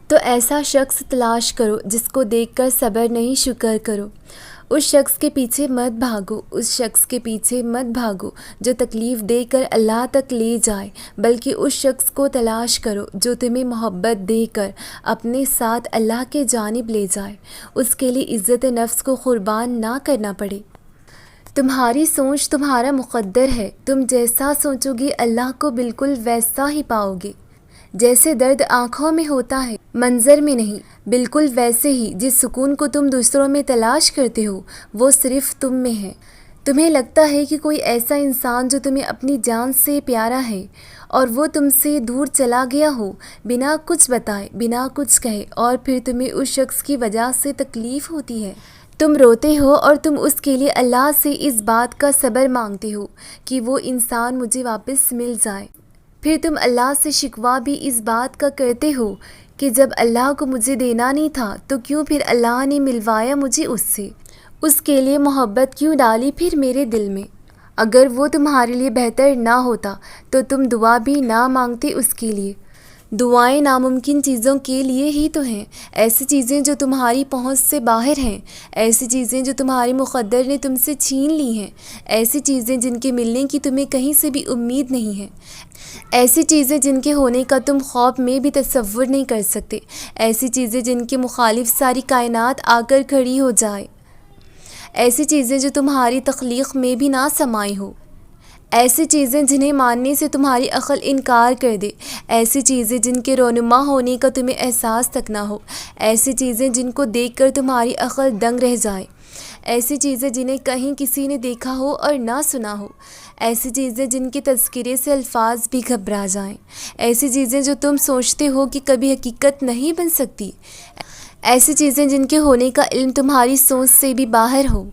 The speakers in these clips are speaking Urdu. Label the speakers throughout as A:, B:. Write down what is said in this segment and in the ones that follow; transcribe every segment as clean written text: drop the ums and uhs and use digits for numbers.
A: تو ایسا شخص تلاش کرو جس کو دیکھ کر صبر نہیں شکر کرو۔ اس شخص کے پیچھے مت بھاگو، اس شخص کے پیچھے مت بھاگو جو تکلیف دے کر اللہ تک لے جائے، بلکہ اس شخص کو تلاش کرو جو تمہیں محبت دے کر اپنے ساتھ اللہ کے جانب لے جائے، اس کے لیے عزت نفس کو قربان نہ کرنا پڑے۔ تمہاری سوچ تمہارا مقدر ہے، تم جیسا سوچو گے اللہ کو بالکل ویسا ہی پاؤ گے۔ جیسے درد آنکھوں میں ہوتا ہے، منظر میں نہیں، بالکل ویسے ہی جس سکون کو تم دوسروں میں تلاش کرتے ہو وہ صرف تم میں ہے۔ تمہیں لگتا ہے کہ کوئی ایسا انسان جو تمہیں اپنی جان سے پیارا ہے اور وہ تم سے دور چلا گیا ہو بنا کچھ بتائے، بنا کچھ کہے، اور پھر تمہیں اس شخص کی وجہ سے تکلیف ہوتی ہے۔ تم روتے ہو اور تم اس کے لیے اللہ سے اس بات کا صبر مانگتے ہو کہ وہ انسان مجھے واپس مل جائے۔ پھر تم اللہ سے شکوہ بھی اس بات کا کرتے ہو کہ جب اللہ کو مجھے دینا نہیں تھا تو کیوں پھر اللہ نے ملوایا مجھے اس سے، اس کے لیے محبت کیوں ڈالی پھر میرے دل میں۔ اگر وہ تمہارے لیے بہتر نہ ہوتا تو تم دعا بھی نہ مانگتے اس کے لیے۔ دعائیں ناممکن چیزوں کے لیے ہی تو ہیں، ایسی چیزیں جو تمہاری پہنچ سے باہر ہیں، ایسی چیزیں جو تمہاری مقدر نے تم سے چھین لی ہیں، ایسی چیزیں جن کے ملنے کی تمہیں کہیں سے بھی امید نہیں ہے، ایسی چیزیں جن کے ہونے کا تم خواب میں بھی تصور نہیں کر سکتے، ایسی چیزیں جن کے مخالف ساری کائنات آ کر کھڑی ہو جائے، ایسی چیزیں جو تمہاری تخلیق میں بھی نہ سمائی ہو، ایسی چیزیں جنہیں ماننے سے تمہاری عقل انکار کر دے، ایسی چیزیں جن کے رونما ہونے کا تمہیں احساس تک نہ ہو، ایسی چیزیں جن کو دیکھ کر تمہاری عقل دنگ رہ جائے، ایسی چیزیں جنہیں کہیں کسی نے دیکھا ہو اور نہ سنا ہو، ایسی چیزیں جن کے تذکرے سے الفاظ بھی گھبرا جائیں، ایسی چیزیں جو تم سوچتے ہو کہ کبھی حقیقت نہیں بن سکتی، ایسی چیزیں جن کے ہونے کا علم تمہاری سوچ سے بھی باہر ہو۔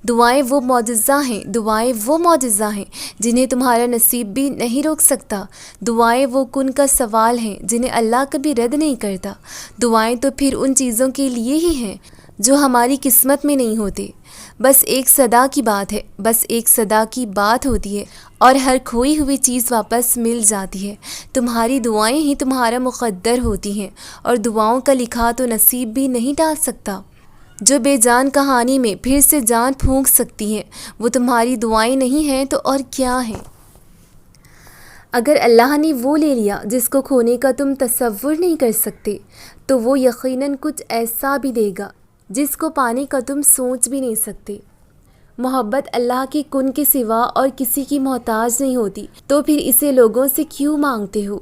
A: دعائیں وہ معجزہ ہیں، دعائیں وہ معجزہ ہیں جنہیں تمہارا نصیب بھی نہیں روک سکتا، دعائیں وہ کن کا سوال ہیں جنہیں اللہ کبھی رد نہیں کرتا، دعائیں تو پھر ان چیزوں کے لیے ہی ہیں جو ہماری قسمت میں نہیں ہوتے۔ بس ایک صدا کی بات ہے، بس ایک صدا کی بات ہوتی ہے اور ہر کھوئی ہوئی چیز واپس مل جاتی ہے۔ تمہاری دعائیں ہی تمہارا مقدر ہوتی ہیں اور دعاؤں کا لکھا تو نصیب بھی نہیں ڈال سکتا۔ جو بے جان کہانی میں پھر سے جان پھونک سکتی ہیں وہ تمہاری دعائیں نہیں ہیں تو اور کیا ہیں۔ اگر اللہ نے وہ لے لیا جس کو کھونے کا تم تصور نہیں کر سکتے تو وہ یقیناً کچھ ایسا بھی دے گا جس کو پانے کا تم سوچ بھی نہیں سکتے۔ محبت اللہ کی کن کے سوا اور کسی کی محتاج نہیں ہوتی، تو پھر اسے لوگوں سے کیوں مانگتے ہو؟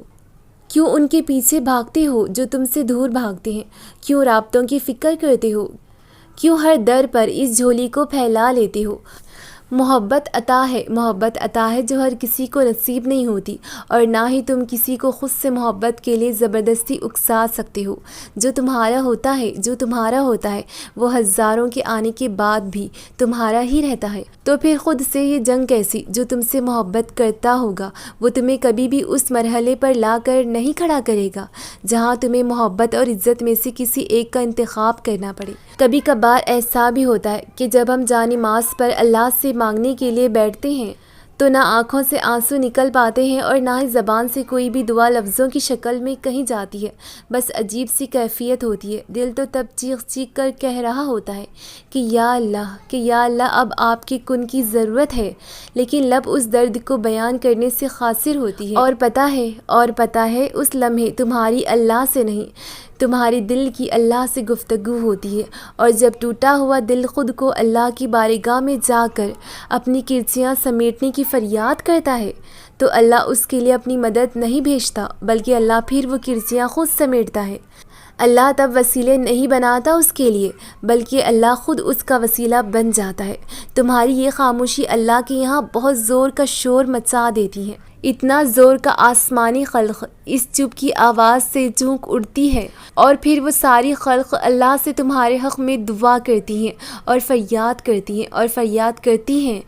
A: کیوں ان کے پیچھے بھاگتے ہو جو تم سے دور بھاگتے ہیں؟ کیوں رابطوں کی فکر کرتے ہو؟ کیوں ہر در پر اس جھولی کو پھیلا لیتے ہو؟ محبت عطا ہے جو ہر کسی کو نصیب نہیں ہوتی، اور نہ ہی تم کسی کو خود سے محبت کے لیے زبردستی اکسا سکتے ہو۔ جو تمہارا ہوتا ہے وہ ہزاروں کے آنے کے بعد بھی تمہارا ہی رہتا ہے، تو پھر خود سے یہ جنگ کیسی؟ جو تم سے محبت کرتا ہوگا وہ تمہیں کبھی بھی اس مرحلے پر لا کر نہیں کھڑا کرے گا جہاں تمہیں محبت اور عزت میں سے کسی ایک کا انتخاب کرنا پڑے۔ کبھی کبھار ایسا بھی ہوتا ہے کہ جب ہم جان نماز پر اللہ سے مانگنے کے لیے بیٹھتے ہیں تو نہ آنکھوں سے آنسو نکل پاتے ہیں اور نہ ہی زبان سے کوئی بھی دعا لفظوں کی شکل میں کہیں جاتی ہے، بس عجیب سی کیفیت ہوتی ہے۔ دل تو تب چیخ چیخ کر کہہ رہا ہوتا ہے کہ یا اللہ اب آپ کے کن کی ضرورت ہے، لیکن لب اس درد کو بیان کرنے سے قاصر ہوتی ہے۔ اور پتہ ہے اس لمحے تمہاری اللہ سے نہیں، تمہارے دل کی اللہ سے گفتگو ہوتی ہے، اور جب ٹوٹا ہوا دل خود کو اللہ کی بارگاہ میں جا کر اپنی کرچیاں سمیٹنے کی فریاد کرتا ہے تو اللہ اس کے لیے اپنی مدد نہیں بھیجتا، بلکہ اللہ پھر وہ کرچیاں خود سمیٹتا ہے۔ اللہ تب وسیلے نہیں بناتا اس کے لیے، بلکہ اللہ خود اس کا وسیلہ بن جاتا ہے۔ تمہاری یہ خاموشی اللہ کے یہاں بہت زور کا شور مچا دیتی ہے، اتنا زور کا آسمانی خلق اس چپ کی آواز سے چونک اٹھتی ہے، اور پھر وہ ساری خلق اللہ سے تمہارے حق میں دعا کرتی ہیں اور فریاد کرتی ہیں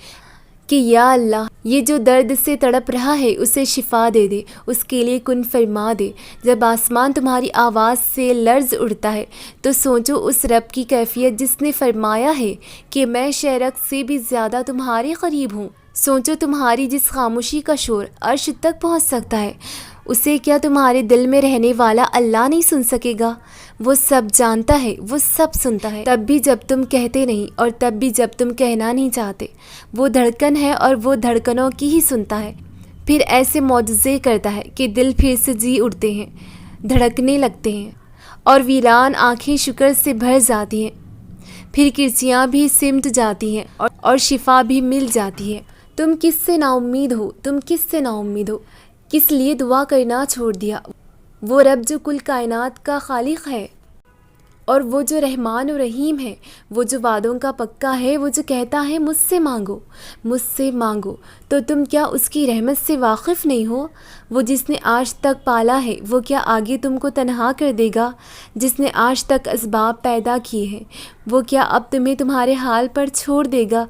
A: کہ یا اللہ یہ جو درد سے تڑپ رہا ہے اسے شفا دے دے، اس کے لیے کن فرما دے۔ جب آسمان تمہاری آواز سے لرز اڑتا ہے تو سوچو اس رب کی کیفیت جس نے فرمایا ہے کہ میں شہرک سے بھی زیادہ تمہارے قریب ہوں۔ سوچو تمہاری جس خاموشی کا شور عرش تک پہنچ سکتا ہے، اسے کیا تمہارے دل میں رہنے والا اللہ نہیں سن سکے گا؟ وہ سب جانتا ہے، وہ سب سنتا ہے، تب بھی جب تم کہتے نہیں اور تب بھی جب تم کہنا نہیں چاہتے۔ وہ دھڑکن ہے اور وہ دھڑکنوں کی ہی سنتا ہے، پھر ایسے معجزے کرتا ہے کہ دل پھر سے جی اٹھتے ہیں، دھڑکنے لگتے ہیں اور ویران آنکھیں شکر سے بھر جاتی ہیں، پھر کرچیاں بھی سمٹ جاتی ہیں اور شفا بھی مل جاتی ہے۔ تم کس سے نا امید ہو؟ تم کس سے نا امید ہو؟ کس لیے دعا کرنا چھوڑ دیا؟ وہ رب جو کل کائنات کا خالق ہے اور وہ جو رحمان و رحیم ہے، وہ جو وعدوں کا پکا ہے، وہ جو کہتا ہے مجھ سے مانگو، مجھ سے مانگو، تو تم کیا اس کی رحمت سے واقف نہیں ہو؟ وہ جس نے آج تک پالا ہے وہ کیا آگے تم کو تنہا کر دے گا؟ جس نے آج تک اسباب پیدا کیے ہیں وہ کیا اب تمہیں تمہارے حال پر چھوڑ دے گا؟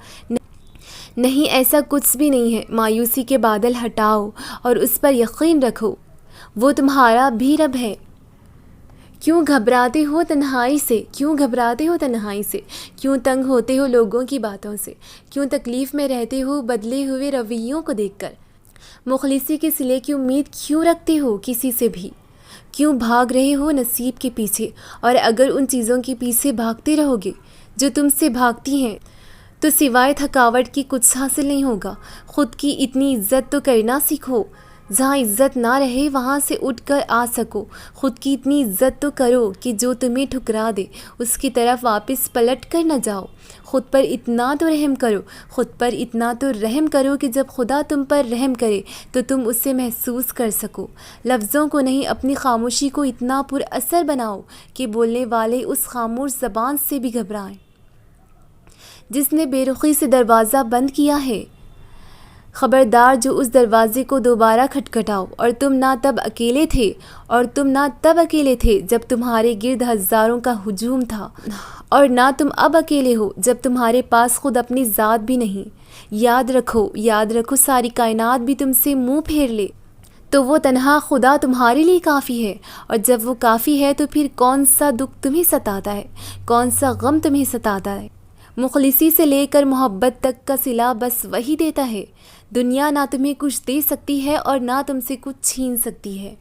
A: نہیں، ایسا کچھ بھی نہیں ہے۔ مایوسی کے بادل ہٹاؤ اور اس پر یقین رکھو، وہ تمہارا بھی رب ہے۔ کیوں گھبراتے ہو تنہائی سے؟ کیوں گھبراتے ہو تنہائی سے؟ کیوں تنگ ہوتے ہو لوگوں کی باتوں سے؟ کیوں تکلیف میں رہتے ہو بدلے ہوئے رویوں کو دیکھ کر؟ مخلصی کے صلے کی امید کیوں رکھتے ہو کسی سے بھی؟ کیوں بھاگ رہے ہو نصیب کے پیچھے؟ اور اگر ان چیزوں کے پیچھے بھاگتے رہو گے جو تم سے بھاگتی ہیں تو سوائے تھکاوٹ کی کچھ حاصل نہیں ہوگا۔ خود کی اتنی عزت تو کرنا سیکھو، جہاں عزت نہ رہے وہاں سے اٹھ کر آ سکو۔ خود کی اتنی عزت تو کرو کہ جو تمہیں ٹھکرا دے اس کی طرف واپس پلٹ کر نہ جاؤ۔ خود پر اتنا تو رحم کرو، خود پر اتنا تو رحم کرو کہ جب خدا تم پر رحم کرے تو تم اسے محسوس کر سکو۔ لفظوں کو نہیں، اپنی خاموشی کو اتنا پر اثر بناؤ کہ بولنے والے اس خاموش زبان سے بھی گھبرائیں جس نے بے رخی سے دروازہ بند کیا ہے۔ خبردار، جو اس دروازے کو دوبارہ کھٹکھٹاؤ، اور تم نہ تب اکیلے تھے، اور تم نہ تب اکیلے تھے جب تمہارے گرد ہزاروں کا ہجوم تھا، اور نہ تم اب اکیلے ہو جب تمہارے پاس خود اپنی ذات بھی نہیں۔ یاد رکھو، یاد رکھو، ساری کائنات بھی تم سے منہ پھیر لے تو وہ تنہا خدا تمہارے لیے کافی ہے، اور جب وہ کافی ہے تو پھر کون سا دکھ تمہیں ستاتا ہے، کون سا غم تمہیں ستاتا ہے؟ مخلصی سے لے کر محبت تک کا صلہ بس وہی دیتا ہے۔ دنیا نہ تمہیں کچھ دے سکتی ہے اور نہ تم سے کچھ چھین سکتی ہے۔